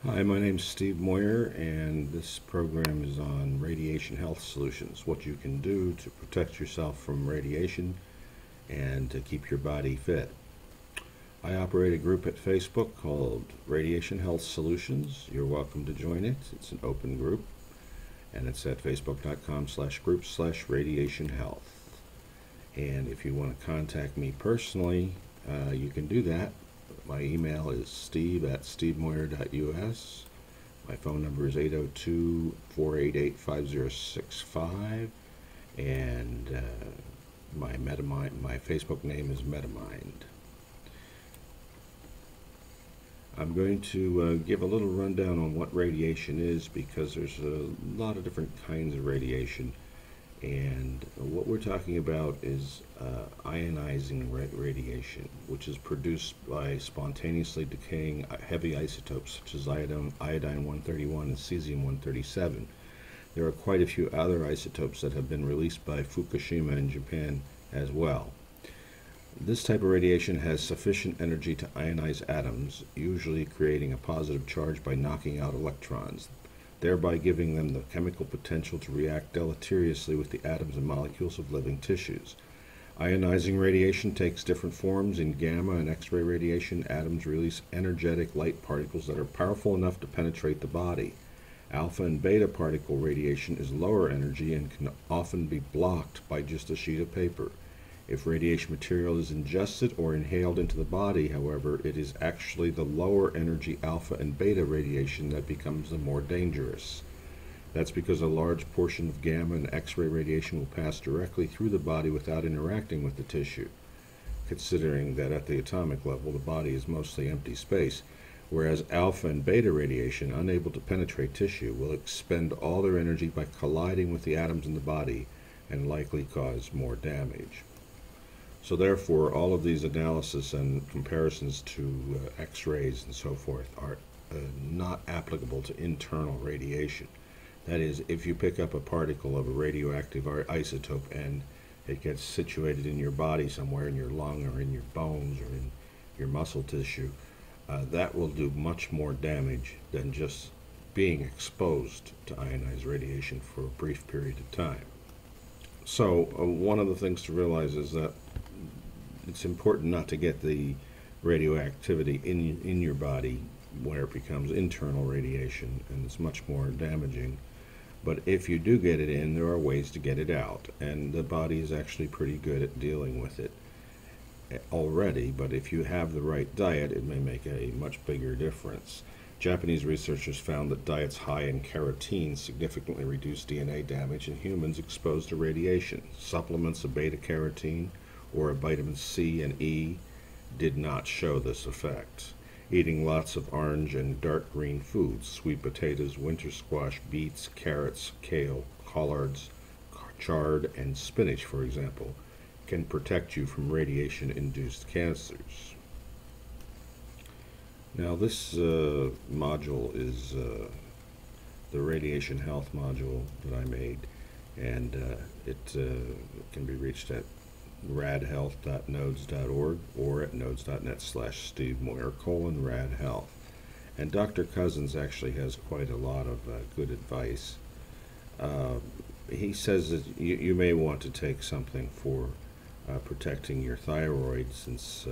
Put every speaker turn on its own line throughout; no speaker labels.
Hi, my name's Steve Moyer, and this program is on radiation health solutions, what you can do to protect yourself from radiation and to keep your body fit. I operate a group at Facebook called Radiation Health Solutions. You're welcome to join it. It's an open group, and it's at facebook.com/group/radiation health. And if you want to contact me personally, you can do that. My email is steve@stevemoyer.us. My phone number is 802-488-5065. And my Facebook name is MetaMind. I'm going to give a little rundown on what radiation is because there's a lot of different kinds of radiation. And what we're talking about is ionizing radiation, which is produced by spontaneously decaying heavy isotopes such as iodine-131 and cesium-137. There are quite a few other isotopes that have been released by Fukushima in Japan as well. This type of radiation has sufficient energy to ionize atoms, usually creating a positive charge by knocking out electrons, thereby giving them the chemical potential to react deleteriously with the atoms and molecules of living tissues. Ionizing radiation takes different forms. In gamma and X-ray radiation, atoms release energetic light particles that are powerful enough to penetrate the body. Alpha and beta particle radiation is lower energy and can often be blocked by just a sheet of paper. If radiation material is ingested or inhaled into the body, however, it is actually the lower energy alpha and beta radiation that becomes the more dangerous. That's because a large portion of gamma and X-ray radiation will pass directly through the body without interacting with the tissue, considering that at the atomic level the body is mostly empty space, whereas alpha and beta radiation, unable to penetrate tissue, will expend all their energy by colliding with the atoms in the body and likely cause more damage. So therefore, all of these analysis and comparisons to X-rays and so forth are not applicable to internal radiation. That is, if you pick up a particle of a radioactive isotope and it gets situated in your body somewhere, in your lung or in your bones or in your muscle tissue, that will do much more damage than just being exposed to ionized radiation for a brief period of time. So one of the things to realize is that it's important not to get the radioactivity in your body where it becomes internal radiation, and it's much more damaging. But if you do get it in, there are ways to get it out, and the body is actually pretty good at dealing with it already. But if you have the right diet, it may make a much bigger difference. Japanese researchers found that diets high in carotene significantly reduce DNA damage in humans exposed to radiation. Supplements of beta-carotene or a vitamin C and E did not show this effect. Eating lots of orange and dark green foods, sweet potatoes, winter squash, beets, carrots, kale, collards, chard, and spinach, for example, can protect you from radiation-induced cancers. Now this module is the radiation health module that I made, and it can be reached at radhealth.nodes.org or at nodes.net/SteveMoyer:radhealth. And Dr. Cousins actually has quite a lot of good advice. He says that you may want to take something for protecting your thyroid, since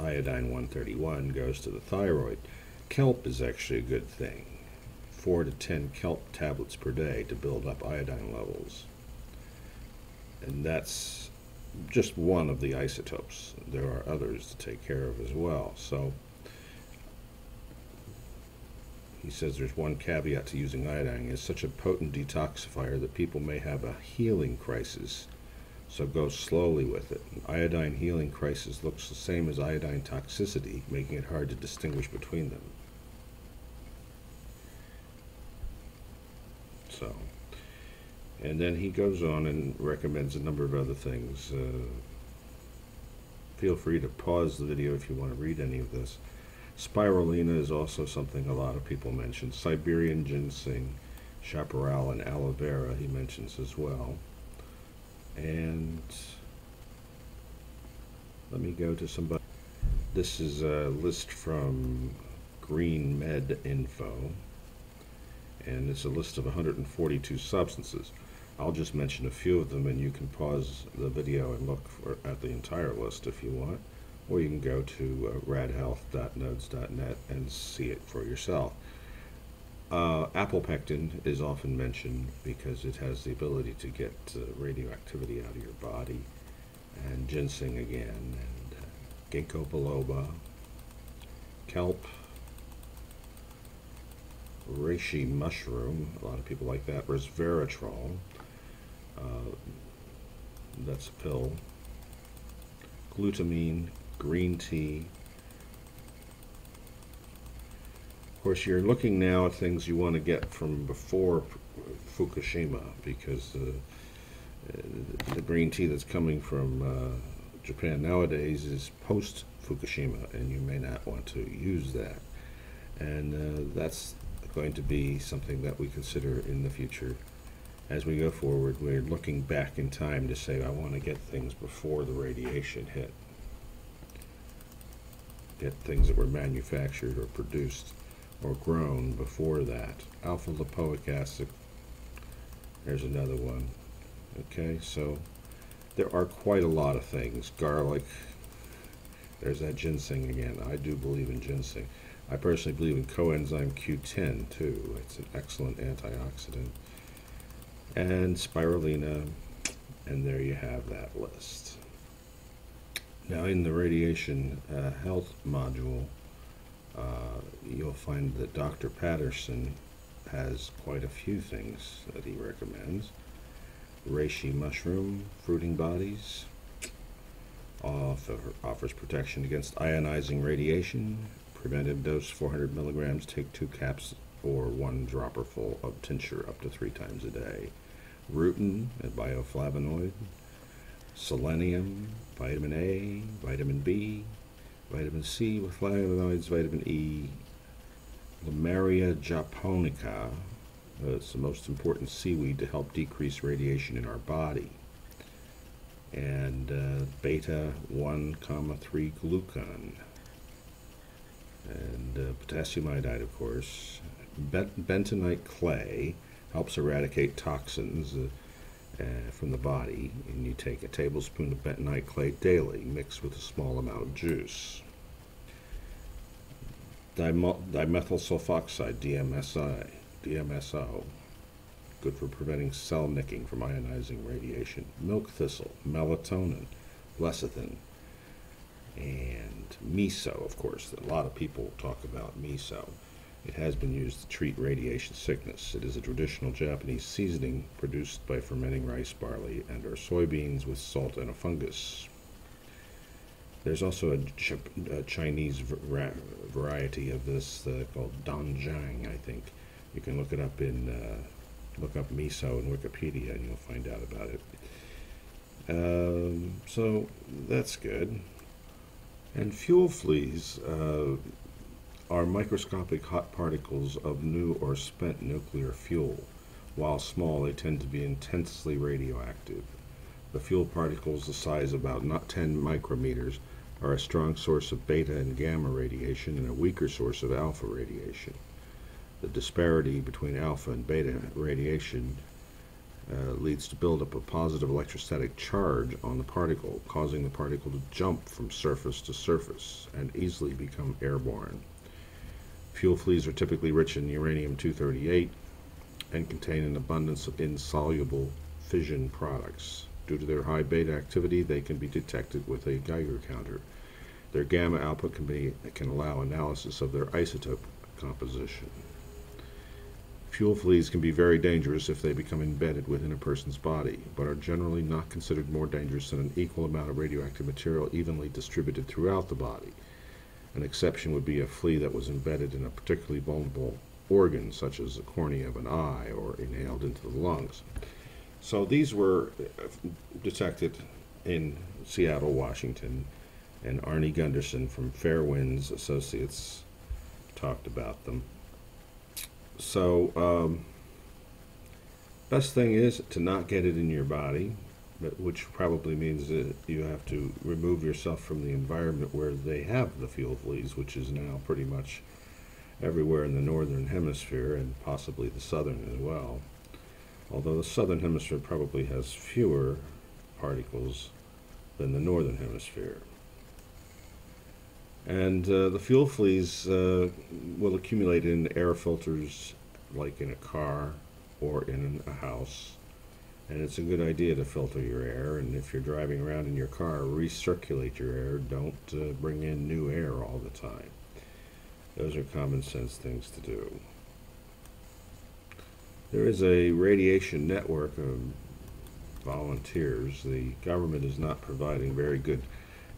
iodine-131 goes to the thyroid. Kelp is actually a good thing. 4 to 10 kelp tablets per day to build up iodine levels. And that's just one of the isotopes. There are others to take care of as well. So he says there's one caveat to using iodine. It's such a potent detoxifier that people may have a healing crisis, so go slowly with it. An iodine healing crisis looks the same as iodine toxicity, making it hard to distinguish between them. So, and then he goes on and recommends a number of other things. Feel free to pause the video if you want to read any of this. Spirulina is also something a lot of people mention. Siberian ginseng, chaparral, and aloe vera he mentions as well. And let me go to somebody. This is a list from Green Med Info, and it's a list of 142 substances. I'll just mention a few of them, and you can pause the video and look at the entire list if you want, or you can go to radhealth.nodes.net and see it for yourself. Apopectin is often mentioned because it has the ability to get radioactivity out of your body, and ginseng again, and ginkgo biloba, kelp, reishi mushroom, a lot of people like that, resveratrol, that's a pill, glutamine, green tea. Of course, you're looking now at things you want to get from before Fukushima, because the green tea that's coming from Japan nowadays is post-Fukushima, and you may not want to use that. And that's going to be something that we consider in the future. As we go forward, we're looking back in time to say, I want to get things before the radiation hit. Get things that were manufactured or produced or grown before that. Alpha lipoic acid, there's another one. Okay, so there are quite a lot of things. Garlic, there's that ginseng again. I do believe in ginseng. I personally believe in coenzyme Q10 too. It's an excellent antioxidant. And spirulina, and there you have that list. Now in the radiation health module, you'll find that Dr. Patterson has quite a few things that he recommends. Reishi mushroom, fruiting bodies, offers protection against ionizing radiation. Preventive dose 400 milligrams, take 2 caps or 1 dropper full of tincture up to 3 times a day. Rutin, a bioflavonoid. Selenium, vitamin A, vitamin B, vitamin C with flavonoids, vitamin E. Lomeria japonica, it's the most important seaweed to help decrease radiation in our body. And beta 1,3 glucan. And potassium iodide, of course. Bentonite clay helps eradicate toxins from the body, and you take a tablespoon of bentonite clay daily, mixed with a small amount of juice. Dimethyl sulfoxide, DMSO, good for preventing cell nicking from ionizing radiation. Milk thistle, melatonin, lecithin, and miso, of course. A lot of people talk about miso. It has been used to treat radiation sickness. It is a traditional Japanese seasoning produced by fermenting rice, barley, and or soybeans with salt and a fungus. There's also a Chinese variety of this called doenjang, I think. You can look it up look up miso in Wikipedia and you'll find out about it. So that's good. And fuel fleas are microscopic hot particles of new or spent nuclear fuel. While small, they tend to be intensely radioactive. The fuel particles, the size of about 10 micrometers, are a strong source of beta and gamma radiation and a weaker source of alpha radiation. The disparity between alpha and beta radiation leads to buildup of positive electrostatic charge on the particle, causing the particle to jump from surface to surface and easily become airborne. Fuel fleas are typically rich in uranium-238 and contain an abundance of insoluble fission products. Due to their high beta activity, they can be detected with a Geiger counter. Their gamma output can allow analysis of their isotope composition. Fuel fleas can be very dangerous if they become embedded within a person's body, but are generally not considered more dangerous than an equal amount of radioactive material evenly distributed throughout the body. An exception would be a flea that was embedded in a particularly vulnerable organ, such as the cornea of an eye or inhaled into the lungs. So these were detected in Seattle, Washington, and Arnie Gunderson from Fairwinds Associates talked about them. So best thing is to not get it in your body, which probably means that you have to remove yourself from the environment where they have the fuel fleas, which is now pretty much everywhere in the northern hemisphere and possibly the southern as well. Although the southern hemisphere probably has fewer particles than the northern hemisphere. And the fuel fleas will accumulate in air filters like in a car or in a house. And it's a good idea to filter your air, and if you're driving around in your car, recirculate your air. Don't bring in new air all the time. Those are common sense things to do. There is a radiation network of volunteers. The government is not providing very good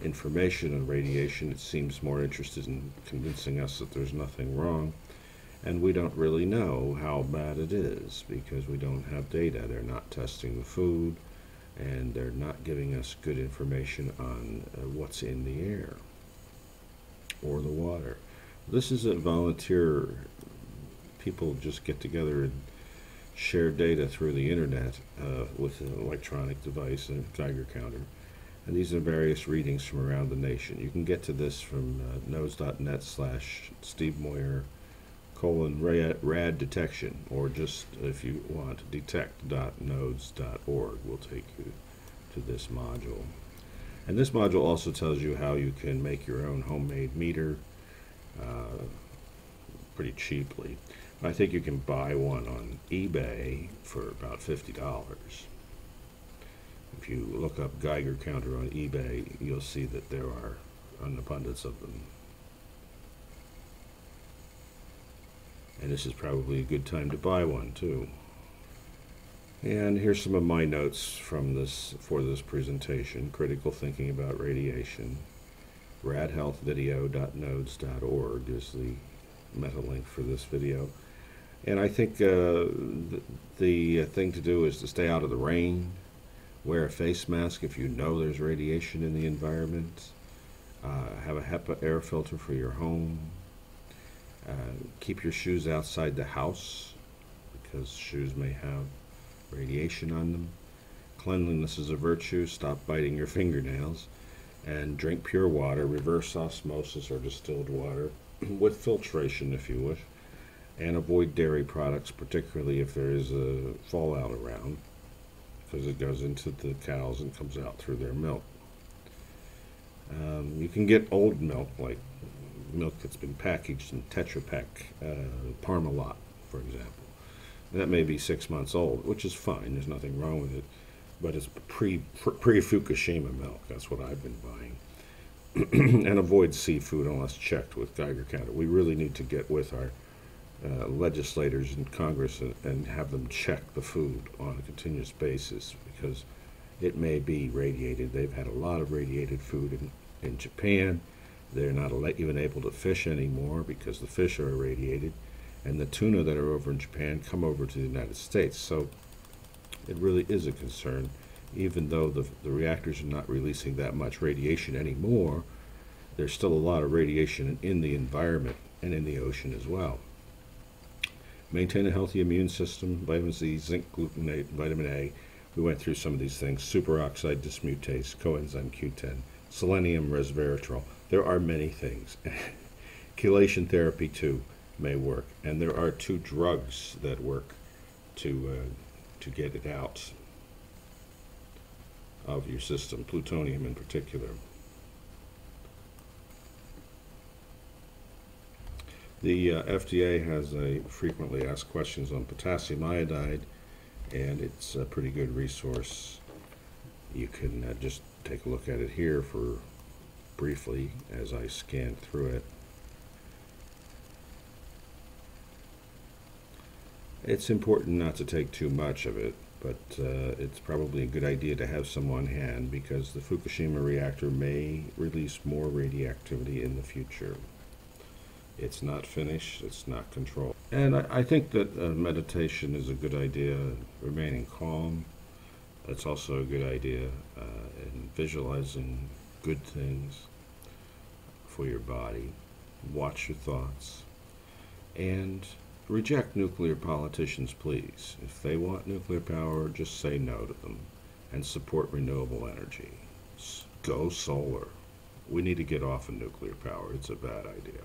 information on radiation. It seems more interested in convincing us that there's nothing wrong. And we don't really know how bad it is because we don't have data. They're not testing the food, and they're not giving us good information on what's in the air or the water. This is a volunteer. People just get together and share data through the internet with an electronic device and a Geiger counter. And these are various readings from around the nation. You can get to this from nodes.net/Steve Moyer rad detection, or just, if you want, detect.nodes.org will take you to this module. And this module also tells you how you can make your own homemade meter pretty cheaply. I think you can buy one on eBay for about $50. If you look up Geiger counter on eBay, you'll see that there are an abundance of them. And this is probably a good time to buy one too. And here's some of my notes from for this presentation. Critical thinking about radiation. radhealthvideo.nodes.org is the meta link for this video. And I think the thing to do is to stay out of the rain. Wear a face mask if you know there's radiation in the environment. Have a HEPA air filter for your home. Keep your shoes outside the house because shoes may have radiation on them. Cleanliness is a virtue. Stop biting your fingernails. And drink pure water, reverse osmosis or distilled water, with filtration if you wish. And avoid dairy products, particularly if there is a fallout around, because it goes into the cows and comes out through their milk. You can get old milk, like milk that's been packaged in Tetra Pak, Parmalat, for example. That may be 6 months old, which is fine. There's nothing wrong with it. But it's pre-Fukushima milk. That's what I've been buying. And avoid seafood unless checked with Geiger counter. We really need to get with our legislators in Congress and have them check the food on a continuous basis because it may be radiated. They've had a lot of radiated food in Japan. They're not even able to fish anymore because the fish are irradiated, and the tuna that are over in Japan come over to the United States. So it really is a concern. Even though the reactors are not releasing that much radiation anymore, there's still a lot of radiation in the environment and in the ocean as well. Maintain a healthy immune system, vitamin C, zinc, glutamate, vitamin A. We went through some of these things. Superoxide dismutase, coenzyme Q10, selenium, resveratrol. There are many things. Chelation therapy too may work, and there are 2 drugs that work to get it out of your system, plutonium in particular. The FDA has a frequently asked questions on potassium iodide, and it's a pretty good resource. You can just take a look at it here for briefly as I scan through it. It's important not to take too much of it, but it's probably a good idea to have some on hand because the Fukushima reactor may release more radioactivity in the future. It's not finished, it's not controlled. And I think that meditation is a good idea, remaining calm. It's also a good idea in visualizing good things for your body. Watch your thoughts. And reject nuclear politicians, please. If they want nuclear power, just say no to them and support renewable energy. Go solar. We need to get off of nuclear power. It's a bad idea.